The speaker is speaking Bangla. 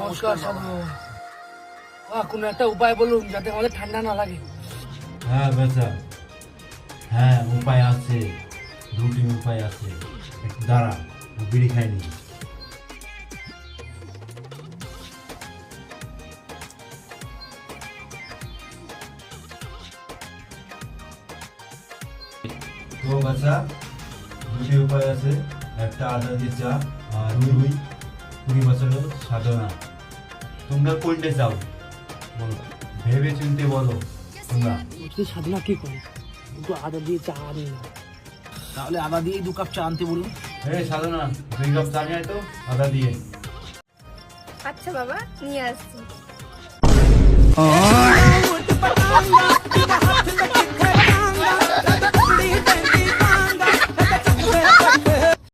নমস্কার সাধু। কোনো একটা উপায় বলুন যাতে আমাদের ঠান্ডা না লাগে। হ্যাঁ বেচা, হ্যাঁ উপায় আছে, দুটি উপায় আছে। একটু দাঁড়া, বিড়ি খাইনি। তো বাচ্চা, দুটি উপায় আছে। একটা আদা দিয়ে চা আর দুই 20 বছরের সাধনা। তোমরা কোনটা চাও বলো, ভেবে চিনতে বলো তোমরা। সাধনা কি করে? কিন্তু আদা দিয়ে চা আনি না, তাহলে আদা দিয়ে 2 কাপ চা আনতে বলুন। হ্যাঁ সাধনা, 2 কাপ চা নিয়ে আয় তো আদা দিয়ে। আচ্ছা বাবা, নিয়ে আসছি।